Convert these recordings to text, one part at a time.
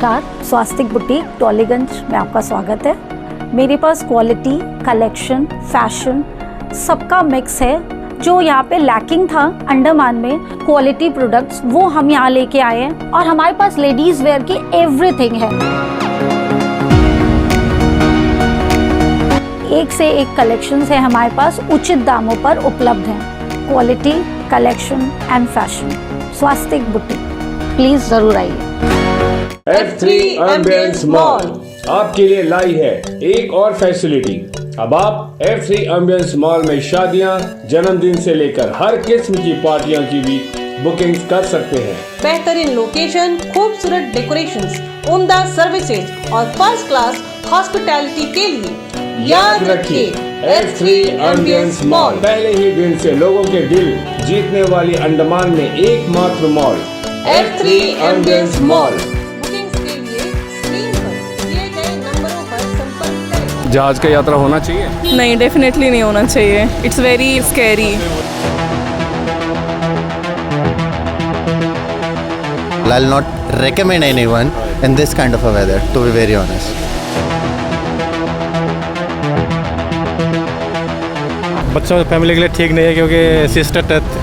नमस्कार, स्वास्तिक बुटीक टॉलीगंज में आपका स्वागत है। मेरे पास क्वालिटी, कलेक्शन, फैशन सबका मिक्स है। जो यहाँ पे लैकिंग था अंडमान में क्वालिटी प्रोडक्ट्स, वो हम यहाँ लेके आए हैं और हमारे पास लेडीज वेयर की एवरीथिंग है। एक से एक कलेक्शंस है हमारे पास, उचित दामों पर उपलब्ध हैं। Quality, collection and fashion, Swastik boutique, please जरूर आइए। F3 एम्बियंस मॉल आपके लिए लाई है एक और फैसिलिटी। अब आप F3 एम्बियंस मॉल में शादियां, जन्मदिन से लेकर हर किस्म की पार्टियों की भी बुकिंग कर सकते हैं। बेहतरीन लोकेशन, खूबसूरत डेकोरेशंस, उम्दा सर्विसेज और फर्स्ट क्लास हॉस्पिटैलिटी के लिए याद रखिए F3 एम्बियंस मॉल। पहले ही दिन से लोगों के दिल जीतने वाली अंडमान में एकमात्र मॉल F3 एम्बियंस मॉल। जहाज का यात्रा होना चाहिए? नहीं, डेफिनेटली नहीं होना चाहिए। It's very scary. I'll not recommend anyone in this kind of a weather, to be very honest. बच्चों फैमिली के लिए ठीक नहीं है क्योंकि सिस्टर डेथ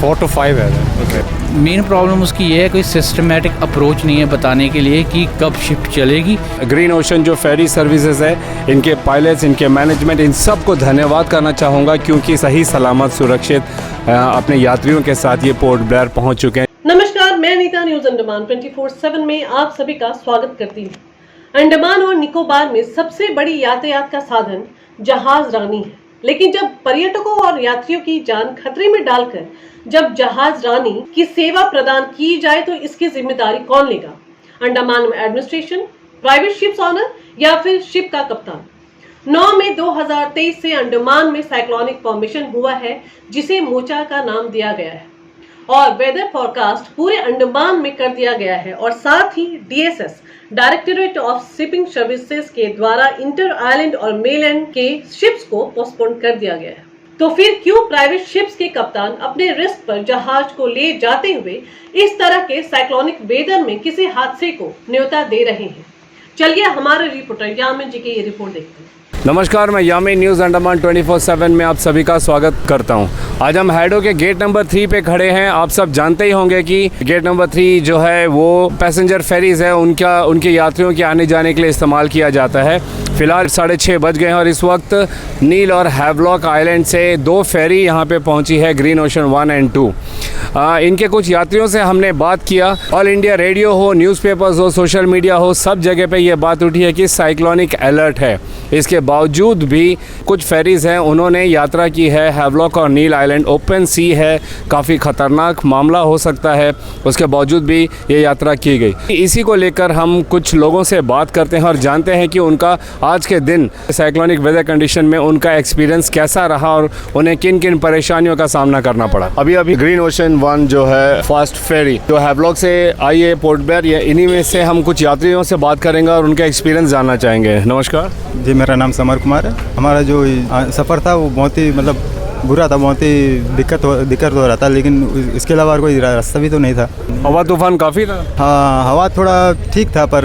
4 to 5 है। मेन प्रॉब्लम उसकी ये है, कोई सिस्टमेटिक अप्रोच नहीं है बताने के लिए कि कब शिप चलेगी। ग्रीन ओशन जो फेरी सर्विसेज है, इनके पायलट्स, इनके मैनेजमेंट, इन सब को धन्यवाद करना चाहूँगा क्योंकि सही सलामत सुरक्षित अपने यात्रियों के साथ ये पोर्ट ब्लेयर पहुँच चुके हैं। नमस्कार, मैं अनीता, न्यूज अंडमान 24/7 में आप सभी का स्वागत करती हूँ। अंडमान और निकोबार में सबसे बड़ी यातायात का साधन जहाज रानी है, लेकिन जब पर्यटकों और यात्रियों की जान खतरे में डालकर जब जहाज रानी की सेवा प्रदान की जाए तो इसकी जिम्मेदारी कौन लेगा? Andaman administration, private ships owner या फिर शिप का कप्तान? 9 मई 2023 से अंडमान में साइक्लोनिक फॉर्मेशन हुआ है जिसे मोचा का नाम दिया गया है और वेदर फोरकास्ट पूरे अंडमान में कर दिया गया है और साथ ही DSS directorate of shipping services के द्वारा इंटर आइलैंड और मेलैंड के शिप्स को पोस्टपोन कर दिया गया है। तो फिर क्यों प्राइवेट शिप्स के कप्तान अपने रिस्क पर जहाज को ले जाते हुए इस तरह के साइक्लोनिक वेदर में किसी हादसे को न्योता दे रहे हैं? चलिए हमारे रिपोर्टर यामिन जी की ये रिपोर्ट देखते हैं। नमस्कार, मैं यामिन, न्यूज़ अंडमान 24/7 में आप सभी का स्वागत करता हूं। आज हम हैडो के गेट नंबर 3 पे खड़े हैं। आप सब जानते ही होंगे कि गेट नंबर 3 जो है वो पैसेंजर फेरीज है, उनके यात्रियों के आने जाने के लिए इस्तेमाल किया जाता है। फिलहाल 6:30 बज गए हैं और इस वक्त नील और हैवलॉक आइलैंड से 2 फेरी यहाँ पे पहुँची है, ग्रीन ओशन 1 और 2। इनके कुछ यात्रियों से हमने बात किया। ऑल इंडिया रेडियो हो, न्यूज़पेपर्स हो, सोशल मीडिया हो, सब जगह पे ये बात उठी है कि साइक्लोनिक अलर्ट है। इसके बावजूद भी कुछ फेरीज़ हैं, उन्होंने यात्रा की है। हैवलॉक और नील आइलैंड ओपन सी है, काफ़ी ख़तरनाक मामला हो सकता है, उसके बावजूद भी ये यात्रा की गई। इसी को लेकर हम कुछ लोगों से बात करते हैं और जानते हैं कि उनका आज के दिन साइक्लोनिक वेदर कंडीशन में उनका एक्सपीरियंस कैसा रहा और उन्हें किन किन परेशानियों का सामना करना पड़ा। अभी ग्रीन ओशन 1 जो है फास्ट फेरी जो हैवलॉक से आई है पोर्ट ब्लेयर, ये इन्हीं में से हम कुछ यात्रियों से बात करेंगे और उनका एक्सपीरियंस जानना चाहेंगे। नमस्कार जी, मेरा नाम समर कुमार है। हमारा जो सफ़र था वो बहुत ही बुरा था, बहुत ही दिक्कत हो रहा था, लेकिन इसके अलावा और कोई रास्ता भी तो नहीं था। हवा तूफान काफ़ी था? हाँ, हवा थोड़ा ठीक था पर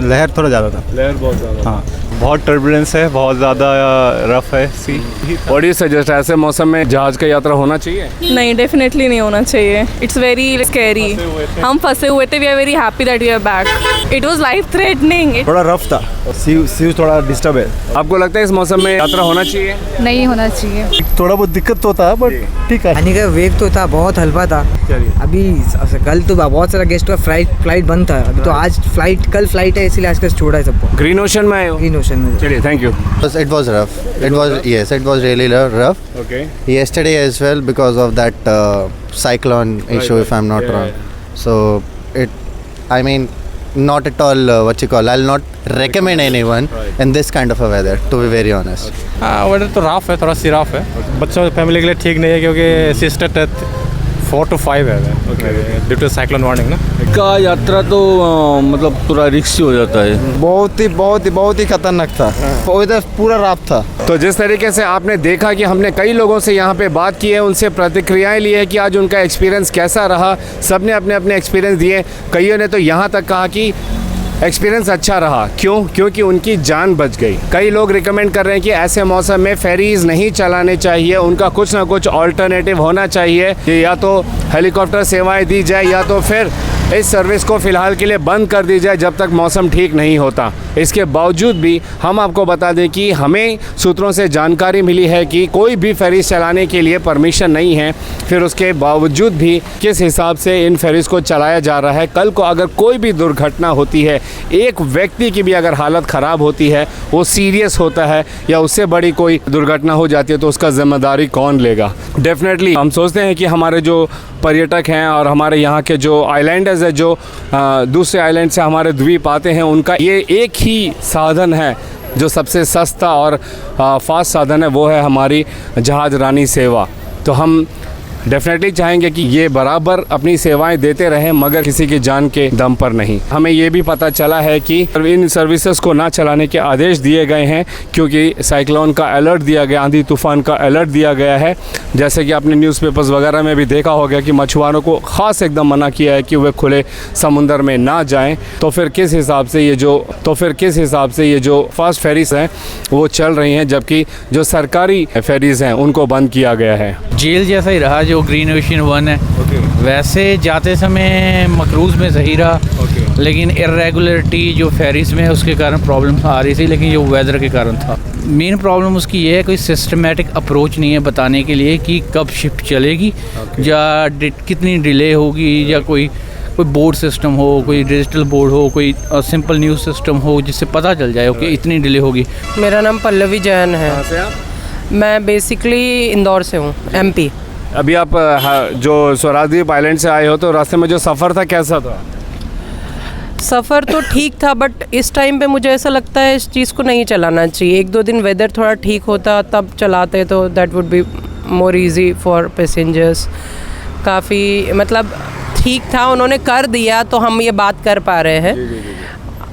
लहर थोड़ा ज़्यादा था। लहर बहुत ज़्यादा। हाँ, बहुत टर्बुलेंस है, बहुत ज़्यादा रफ है सी। और ये सजेस्ट ऐसे मौसम में जहाज का यात्रा होना चाहिए? नहीं, डेफिनेटली नहीं होना चाहिए। It's very scary. हम फंसे हुए थे। We are very happy that we are back. It was life threatening. थोड़ा रफ था, सी थोड़ा डिस्टर्ब है। आपको लगता है इस मौसम में यात्रा होना चाहिए? नहीं होना चाहिए। थोड़ा बहुत दिक्कत तो था बट ठीक है। पानी का वेग तो था, बहुत हल्का था। अभी कल तो बहुत सारा गेस्ट का फ्लाइट बंद था। अभी तो आज कल फ्लाइट है, इसीलिए आज कल छोड़ा है सबको। ग्रीन ओशन में आए हो? ग्रीन ओशन में। चलिए, thank you. It was rough. It was really rough. Okay. Yesterday as well because of that cyclone issue, if I'm not wrong. So not at all I'll not recommend anyone in this kind of a weather, to be very honest. हाँ, weather तो rough है, थोड़ा सी rough है। बच्चों family के लिए ठीक नहीं है क्योंकि सिस्टर डेथ 4 to 5 है ड्यू टू साइक्लोन वार्निंग ना। का यात्रा तो मतलब पूरा रिस्की हो जाता है। बहुत ही खतरनाक था। वेदर पूरा रफ था। तो जिस तरीके से आपने देखा कि हमने कई लोगों से यहाँ पे बात की है, उनसे प्रतिक्रियाएं ली है कि आज उनका एक्सपीरियंस कैसा रहा। सब ने अपने अपने एक्सपीरियंस दिए। कईयों ने तो यहाँ तक कहा कि एक्सपीरियंस अच्छा रहा। क्यों? क्योंकि उनकी जान बच गई। कई लोग रिकमेंड कर रहे हैं कि ऐसे मौसम में फेरीज नहीं चलाने चाहिए, उनका कुछ ना कुछ ऑल्टरनेटिव होना चाहिए, कि या तो हेलीकॉप्टर सेवाएं दी जाए या तो फिर इस सर्विस को फ़िलहाल के लिए बंद कर दी जाए जब तक मौसम ठीक नहीं होता। इसके बावजूद भी हम आपको बता दें कि हमें सूत्रों से जानकारी मिली है कि कोई भी फेरीज चलाने के लिए परमिशन नहीं है। फिर उसके बावजूद भी किस हिसाब से इन फेरीज को चलाया जा रहा है। कल को अगर कोई भी दुर्घटना होती है, एक व्यक्ति की भी अगर हालत ख़राब होती है, वो सीरियस होता है या उससे बड़ी कोई दुर्घटना हो जाती है, तो उसका जिम्मेदारी कौन लेगा? डेफिनेटली हम सोचते हैं कि हमारे जो पर्यटक हैं और हमारे यहाँ के जो आइलैंडर्स हैं, जो दूसरे आइलैंड से हमारे द्वीप आते हैं, उनका ये एक ही साधन है जो सबसे सस्ता और फास्ट साधन है, वो है हमारी जहाज़ रानी सेवा। तो हम डेफिनेटली चाहेंगे कि ये बराबर अपनी सेवाएं देते रहें, मगर किसी की जान के दम पर नहीं। हमें ये भी पता चला है कि इन सर्विसेज को ना चलाने के आदेश दिए गए हैं क्योंकि साइक्लोन का अलर्ट दिया गया, आंधी तूफान का अलर्ट दिया गया है। जैसे कि आपने न्यूज़पेपर्स वगैरह में भी देखा होगा कि मछुआरों को ख़ास एकदम मना किया है कि वे खुले समुंदर में ना जाएं। तो फिर किस हिसाब से ये जो फास्ट फेरीज हैं वो चल रही हैं, जबकि जो सरकारी फेरीज हैं उनको बंद किया गया है। जेल जैसा ही रहा जो ग्रीन ओशन 1 है। वैसे जाते समय मकरूज़ में सही रहा, लेकिन इरेगुलरिटी जो फेरीज में है उसके कारण प्रॉब्लम आ रही थी, लेकिन जो वेदर के कारण था। मेन प्रॉब्लम उसकी ये है कोई सिस्टमेटिक अप्रोच नहीं है बताने के लिए कि कब शिफ्ट चलेगी या कितनी डिले होगी, या कोई बोर्ड सिस्टम हो, कोई डिजिटल बोर्ड हो, कोई सिंपल न्यूज़ सिस्टम हो जिससे पता चल जाए कि इतनी डिले होगी। मेरा नाम पल्लवी जैन है। मैं बेसिकली इंदौर से हूँ, MP। अभी आप जो स्वराजद्वीप आइलैंड से आए हो, तो रास्ते में जो सफ़र था कैसा था? सफ़र तो ठीक था, बट इस टाइम पे मुझे ऐसा लगता है इस चीज़ को नहीं चलाना चाहिए। 1-2 दिन वेदर थोड़ा ठीक होता तब चलाते तो that would be more easy for passengers. काफ़ी मतलब ठीक था, उन्होंने कर दिया तो हम ये बात कर पा रहे हैं।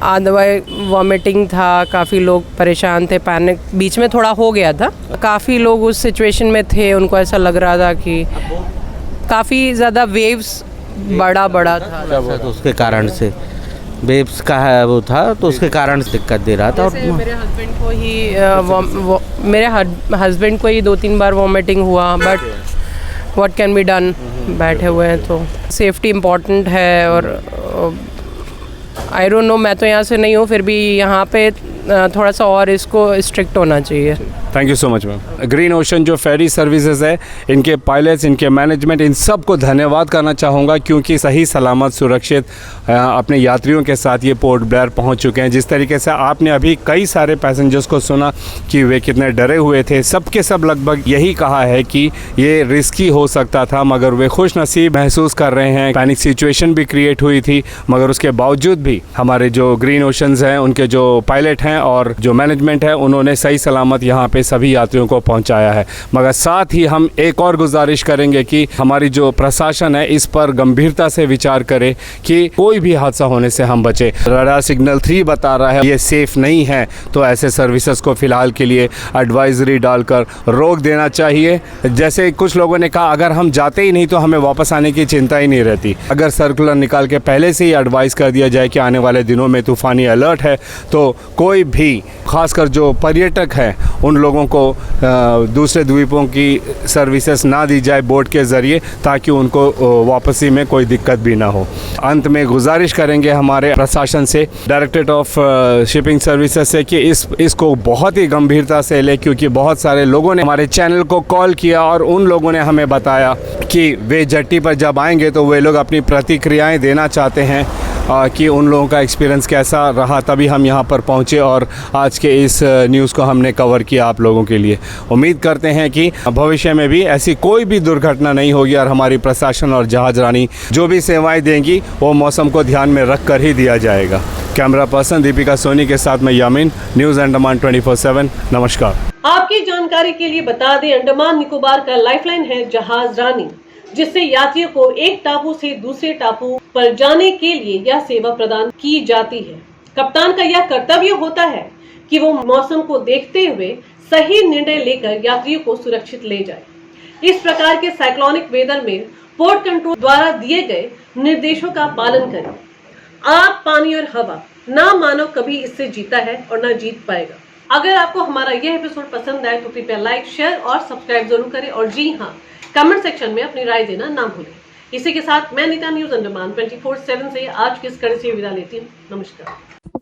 अदरवाइज वॉमिटिंग था, काफ़ी लोग परेशान थे, पैनिक बीच में थोड़ा हो गया था। काफ़ी लोग उस सिचुएशन में थे, उनको ऐसा लग रहा था कि काफ़ी ज़्यादा वेव्स बड़ा था। तो उसके कारण से वेव्स का है वो था, तो उसके कारण से दिक्कत दे रहा था। मेरे हस्बैंड को ही 2-3 बार वॉमिटिंग हुआ, but what can be done, बैठे हुए हैं तो सेफ्टी इम्पॉर्टेंट है। और आई डोंट नो, मैं तो यहाँ से नहीं हूँ, फिर भी यहाँ पे थोड़ा सा और इसको स्ट्रिक्ट होना चाहिए। Thank you so much ma'am. Green ocean जो फेरी सर्विसेज है, इनके पायलट्स, इनके मैनेजमेंट, इन सब को धन्यवाद करना चाहूँगा क्योंकि सही सलामत सुरक्षित अपने यात्रियों के साथ ये पोर्ट ब्लेयर पहुँच चुके हैं। जिस तरीके से आपने अभी कई सारे पैसेंजर्स को सुना कि वे कितने डरे हुए थे, सबके सब लगभग यही कहा है कि ये रिस्की हो सकता था, मगर वे खुश नसीब महसूस कर रहे हैं। पैनिक सिचुएशन भी क्रिएट हुई थी, मगर उसके बावजूद भी हमारे जो ग्रीन ओशंस हैं, उनके जो पायलट हैं और जो मैनेजमेंट है, उन्होंने सही सलामत यहाँ पे सभी यात्रियों को पहुंचाया है। मगर साथ ही हम एक और गुजारिश करेंगे कि हमारी जो प्रशासन है इस पर गंभीरता से विचार करे कि कोई भी हादसा होने से हम बचे। रडार सिग्नल 3 बता रहा है ये सेफ नहीं है, तो ऐसे सर्विसेज को फिलहाल के लिए एडवाइजरी डालकर रोक देना चाहिए। जैसे कुछ लोगों ने कहा अगर हम जाते ही नहीं तो हमें वापस आने की चिंता ही नहीं रहती। अगर सर्कुलर निकाल के पहले से ही एडवाइस कर दिया जाए कि आने वाले दिनों में तूफ़ानी अलर्ट है, तो कोई भी खासकर जो पर्यटक हैं उन लोगों को दूसरे द्वीपों की सर्विसेज ना दी जाए बोट के ज़रिए, ताकि उनको वापसी में कोई दिक्कत भी ना हो। अंत में गुजारिश करेंगे हमारे प्रशासन से, डायरेक्टरेट ऑफ शिपिंग सर्विसेज से, कि इसको बहुत ही गंभीरता से ले, क्योंकि बहुत सारे लोगों ने हमारे चैनल को कॉल किया और उन लोगों ने हमें बताया कि वे जेट्टी पर जब आएंगे तो वे लोग अपनी प्रतिक्रियाएँ देना चाहते हैं कि उन लोगों का एक्सपीरियंस कैसा रहा। तभी हम यहाँ पर पहुँचे और आज के इस न्यूज़ को हमने कवर किया आप लोगों के लिए। उम्मीद करते हैं कि भविष्य में भी ऐसी कोई भी दुर्घटना नहीं होगी और हमारी प्रशासन और जहाज़ रानी जो भी सेवाएं देंगी वो मौसम को ध्यान में रख कर ही दिया जाएगा। कैमरा पर्सन दीपिका सोनी के साथ मैं यामीन, न्यूज़ अंडमान 24/7। नमस्कार। आपकी जानकारी के लिए बता दें, अंडमान निकोबार का लाइफलाइन है जहाज रानी, जिससे यात्रियों को एक टापू से दूसरे टापू पर जाने के लिए यह सेवा प्रदान की जाती है। कप्तान का यह कर्तव्य होता है कि वो मौसम को देखते हुए सही निर्णय लेकर यात्रियों को सुरक्षित ले जाए। इस प्रकार के साइक्लोनिक वेदर में पोर्ट कंट्रोल द्वारा दिए गए निर्देशों का पालन करें। आग, पानी और हवा ना मानव कभी इससे जीता है और ना जीत पाएगा। अगर आपको हमारा यह एपिसोड पसंद आए तो कृपया लाइक, शेयर और सब्सक्राइब जरूर करें और जी हाँ, कमेंट सेक्शन में अपनी राय देना ना भूलें। इसी के साथ मैं नीता न्यूज अंडमान 24/7 से आज की इस कड़ी से विदा लेती हूँ। नमस्कार।